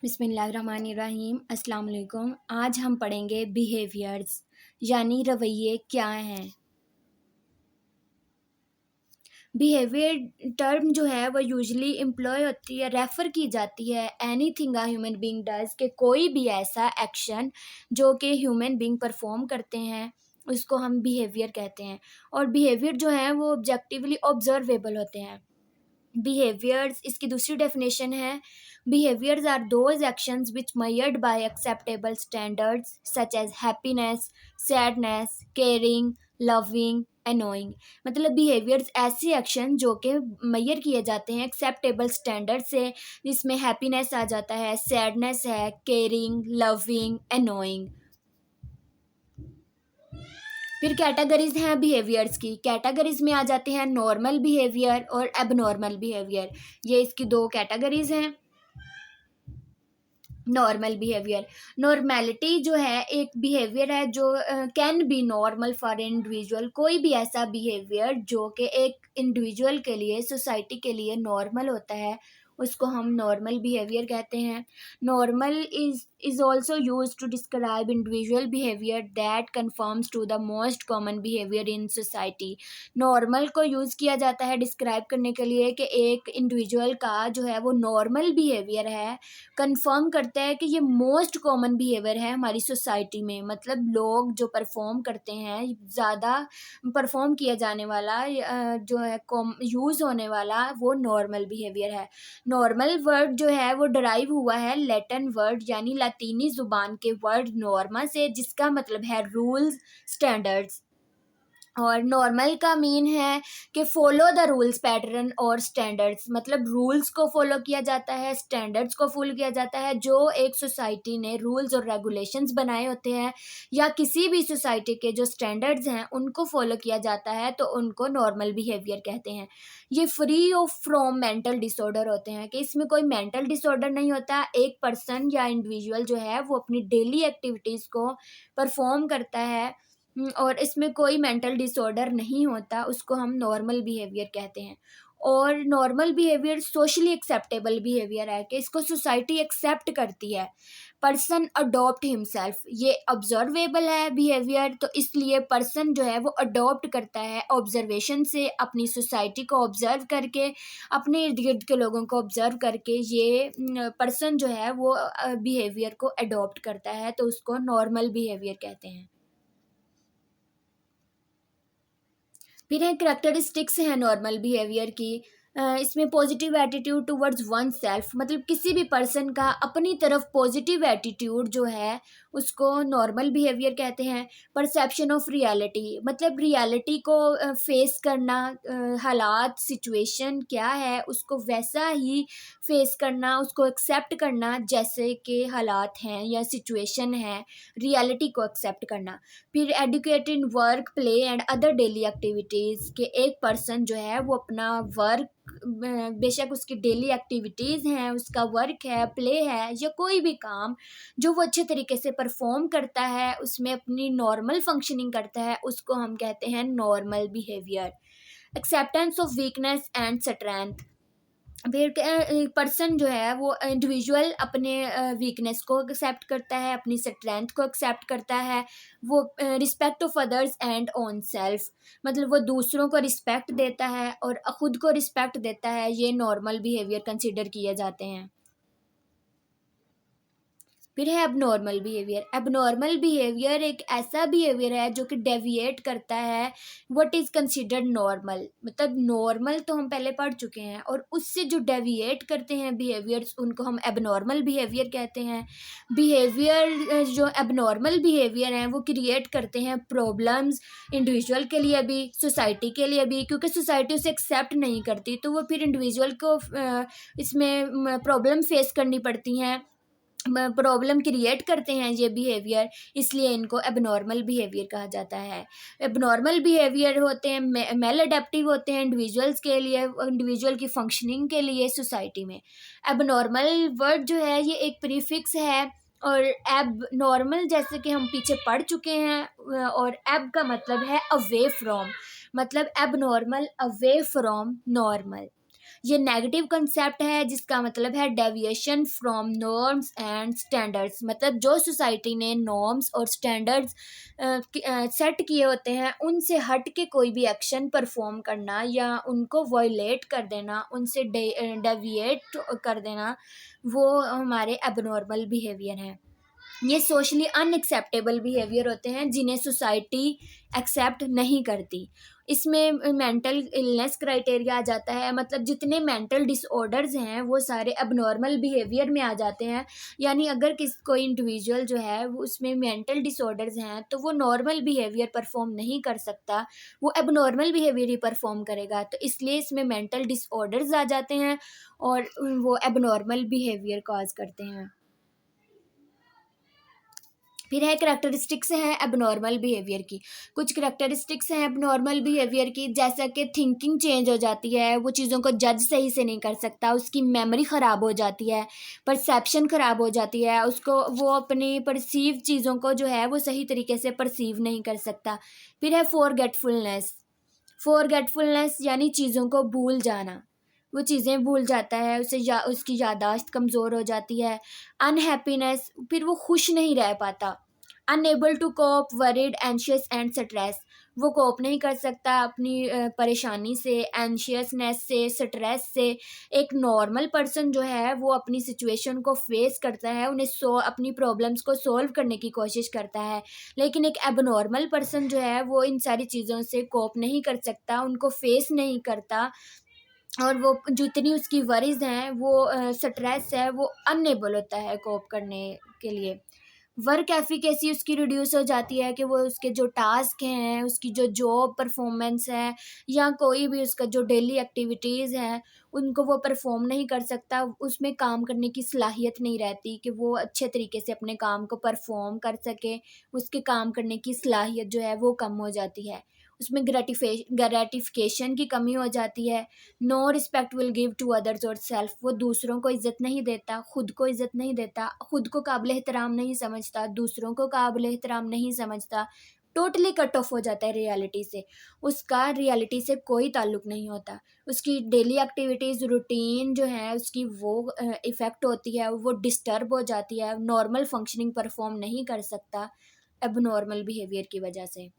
बिस्मिल्लाहिर्रहमानिर्रहीम। अस्सलाम वालेकुम। आज हम पढ़ेंगे बिहेवियर्स यानी रवैये क्या हैं। बिहेवियर टर्म जो है वो यूजुअली एम्प्लॉय होती है, रेफ़र की जाती है anything a human being does, कि कोई भी ऐसा एक्शन जो कि ह्यूमन बीइंग परफॉर्म करते हैं उसको हम बिहेवियर कहते हैं। और बिहेवियर जो है वो ऑब्जेक्टिवली ऑब्जर्वेबल होते हैं। बिहेवियर्स इसकी दूसरी डेफिनेशन है, behaviours are those actions which measured by acceptable standards such as happiness, sadness, caring, loving, annoying। मतलब बिहेवियर्स ऐसे एक्शन जो कि मैयर किए जाते हैं एक्सेप्टेबल स्टैंडर्ड से, जिसमें हैप्पीनेस आ जाता है, सैडनेस है, केयरिंग, लविंग, annoying। फिर कैटेगरीज हैं बिहेवियर्स की। कैटेगरीज में आ जाते हैं नॉर्मल बिहेवियर और एबनॉर्मल बिहेवियर। ये इसकी दो कैटेगरीज हैं। नॉर्मल बिहेवियर, नॉर्मेलिटी जो है एक बिहेवियर है जो can be normal for individual. कोई भी ऐसा बिहेवियर जो कि एक इंडिविजुअल के लिए, सोसाइटी के लिए नॉर्मल होता है उसको हम नॉर्मल बिहेवियर कहते हैं। Normal is also use to describe individual behaviour that conforms to the most common behaviour in society. Normal को यूज़ किया जाता है डिस्क्राइब करने के लिए कि एक इंडिविजुअल का जो है वो नॉर्मल बिहेवियर है, कंफर्म करता है कि ये मोस्ट कॉमन बिहेवियर है हमारी सोसाइटी में। मतलब लोग जो परफॉर्म करते हैं, ज़्यादा परफॉर्म किया जाने वाला जो है यूज़ होने वाला, वो नॉर्मल बिहेवियर है। नॉर्मल वर्ड जो है वो डराइव हुआ है लैटिन वर्ड यानी लातीनी ज़ुबान के वर्ड नॉर्मा से, जिसका मतलब है रूल्स, स्टैंडर्ड्स। और नॉर्मल का मीन है कि फॉलो द रूल्स पैटर्न और स्टैंडर्ड्स। मतलब रूल्स को फॉलो किया जाता है, स्टैंडर्ड्स को फॉलो किया जाता है। जो एक सोसाइटी ने रूल्स और रेगुलेशंस बनाए होते हैं या किसी भी सोसाइटी के जो स्टैंडर्ड्स हैं उनको फॉलो किया जाता है तो उनको नॉर्मल बिहेवियर कहते हैं। ये free of from mental disorder होते हैं, कि इसमें कोई मेंटल डिसऑर्डर नहीं होता। एक पर्सन या इंडिविजुअल जो है वो अपनी डेली एक्टिविटीज़ को परफॉर्म करता है और इसमें कोई मेंटल डिसऑर्डर नहीं होता, उसको हम नॉर्मल बिहेवियर कहते हैं। और normal behaviour socially acceptable behaviour है, कि इसको सोसाइटी एक्सेप्ट करती है। पर्सन अडॉप्ट हिमसेल्फ, ये ऑब्जर्वेबल है बिहेवियर, तो इसलिए पर्सन जो है वो अडॉप्ट करता है ऑब्जर्वेशन से, अपनी सोसाइटी को ऑब्जर्व करके, अपने इर्द गिर्द के लोगों को ऑब्जर्व करके ये पर्सन जो है वो बिहेवियर को अडॉप्ट करता है, तो उसको नॉर्मल बिहेवियर कहते हैं। फिर है करेक्टरिस्टिक्स हैं नॉर्मल बिहेवियर की। इसमें positive attitude towards one self, मतलब किसी भी पर्सन का अपनी तरफ पॉजिटिव एटीट्यूड जो है उसको नॉर्मल बिहेवियर कहते हैं। परसेप्शन ऑफ रियलिटी, मतलब रियलिटी को फेस करना, हालात, सिचुएशन क्या है उसको वैसा ही फेस करना, उसको एक्सेप्ट करना जैसे कि हालात हैं या सिचुएशन है, रियलिटी को एक्सेप्ट करना। फिर educate in work, play and other daily activities, के एक पर्सन जो है वो अपना वर्क, बेशक उसकी डेली एक्टिविटीज़ हैं, उसका वर्क है, प्ले है या कोई भी काम जो वो अच्छे तरीके से परफॉर्म करता है, उसमें अपनी नॉर्मल फंक्शनिंग करता है, उसको हम कहते हैं normal behaviour. Acceptance of weakness and strength, फिर पर्सन जो है वो इंडिविजुअल अपने वीकनेस को एक्सेप्ट करता है, अपनी स्ट्रेंथ को एक्सेप्ट करता है। वो respect of others and own self, मतलब वो दूसरों को रिस्पेक्ट देता है और खुद को रिस्पेक्ट देता है। ये नॉर्मल बिहेवियर कंसिडर किए जाते हैं। फिर है एबनॉर्मल बिहेवियर। एबनॉर्मल बिहेवियर एक ऐसा बिहेवियर है जो कि डेविएट करता है व्हाट इज़ कंसिडर्ड नॉर्मल। मतलब नॉर्मल तो हम पहले पढ़ चुके हैं, और उससे जो डेविएट करते हैं बिहेवियर्स उनको हम एबनॉर्मल बिहेवियर कहते हैं। बिहेवियर जो एबनॉर्मल बिहेवियर हैं वो क्रिएट करते हैं प्रॉब्लम्स, इंडिविजुअल के लिए भी, सोसाइटी के लिए भी, क्योंकि सोसाइटी उसे एक्सेप्ट नहीं करती तो वो फिर इंडिविजुअल को इसमें प्रॉब्लम फेस करनी पड़ती हैं, प्रॉब्लम क्रिएट करते हैं ये बिहेवियर, इसलिए इनको एबनॉर्मल बिहेवियर कहा जाता है। एबनॉर्मल बिहेवियर होते हैं मेल अडेप्टिव होते हैं इंडिविजुअल्स के लिए, इंडिविजुअल की फंक्शनिंग के लिए सोसाइटी में। एबनॉर्मल वर्ड जो है ये एक प्रीफिक्स है, और एब नॉर्मल जैसे कि हम पीछे पढ़ चुके हैं, और एब का मतलब है अवे फ्रॉम, मतलब एबनॉर्मल अवे फ्रॉम नॉर्मल। ये नेगेटिव कंसेप्ट है जिसका मतलब है deviation from norms and standards, मतलब जो सोसाइटी ने नॉर्म्स और स्टैंडर्ड्स सेट किए होते हैं उनसे हट के कोई भी एक्शन परफॉर्म करना या उनको वायलेट कर देना, उनसे डेविएट कर देना, वो हमारे एबनॉर्मल बिहेवियर हैं। ये सोशली अनएक्सेप्टेबल बिहेवियर होते हैं जिन्हें सोसाइटी एक्सेप्ट नहीं करती। इसमें मेंटल इलनेस क्राइटेरिया आ जाता है, मतलब जितने मेंटल डिसऑर्डर्स हैं वो सारे अबनॉर्मल बिहेवियर में आ जाते हैं। यानी अगर कोई इंडिविजुअल जो है वो उसमें मेंटल डिसऑर्डर्स हैं तो वो नॉर्मल बिहेवियर परफॉर्म नहीं कर सकता, वो एबनॉर्मल बिहेवियर ही परफॉर्म करेगा। तो इसलिए इसमें मेंटल डिसऑर्डर्स आ जाते हैं और वो एबनॉर्मल बिहेवियर कॉज करते हैं। फिर है करेक्टरिस्टिक्स हैं एबनॉर्मल बिहेवियर की। कुछ करेक्टरिस्टिक्स हैं एबनॉर्मल बिहेवियर की, जैसा कि थिंकिंग चेंज हो जाती है, वो चीज़ों को जज सही से नहीं कर सकता, उसकी मेमोरी ख़राब हो जाती है, परसेप्शन ख़राब हो जाती है, उसको वो अपनी परसीव चीज़ों को जो है वो सही तरीके से परसीव नहीं कर सकता। फिर है फॉरगेटफुलनेस। फॉरगेटफुलनेस यानी चीज़ों को भूल जाना, वो चीज़ें भूल जाता है, उसकी याददाश्त कमज़ोर हो जाती है। अनहैप्पीनेस, फिर वो खुश नहीं रह पाता। Unable to cope, worried, anxious and stress, वो कोप नहीं कर सकता अपनी परेशानी से, एंशियसनेस से, स्ट्रेस से। एक नॉर्मल पर्सन जो है वो अपनी सिचुएशन को फेस करता है, उन्हें अपनी प्रॉब्लम्स को सॉल्व करने की कोशिश करता है। लेकिन एक एबनॉर्मल पर्सन जो है वो इन सारी चीज़ों से कोप नहीं कर सकता, उनको फेस नहीं करता, और वो जितनी उसकी वरीज़ हैं, वो स्ट्रेस है, वो अनएबल होता है कोप करने के लिए। वर्क एफिकेसी उसकी रिड्यूस हो जाती है कि वो उसके जो टास्क हैं, उसकी जो जॉब परफॉर्मेंस है या कोई भी उसका जो डेली एक्टिविटीज़ हैं, उनको वो परफॉर्म नहीं कर सकता, उसमें काम करने की सलाहियत नहीं रहती कि वो अच्छे तरीके से अपने काम को परफॉर्म कर सके, उसके काम करने की सलाहियत जो है वो कम हो जाती है। उसमें ग्रेटिफिकेशन की कमी हो जाती है। No respect will give to others और सेल्फ, वो दूसरों को इज़्ज़त नहीं देता, खुद को इज़्ज़त नहीं देता, खुद को काबिल एहतराम नहीं समझता, दूसरों को काबिल एहतराम नहीं समझता, टोटली कट ऑफ हो जाता है रियलिटी से, उसका रियलिटी से कोई ताल्लुक नहीं होता। उसकी डेली एक्टिविटीज़ रूटीन जो है उसकी वो इफ़ेक्ट होती है, वो डिस्टर्ब हो जाती है, नॉर्मल फंक्शनिंग परफॉर्म नहीं कर सकता एबनॉर्मल बिहेवियर की वजह से।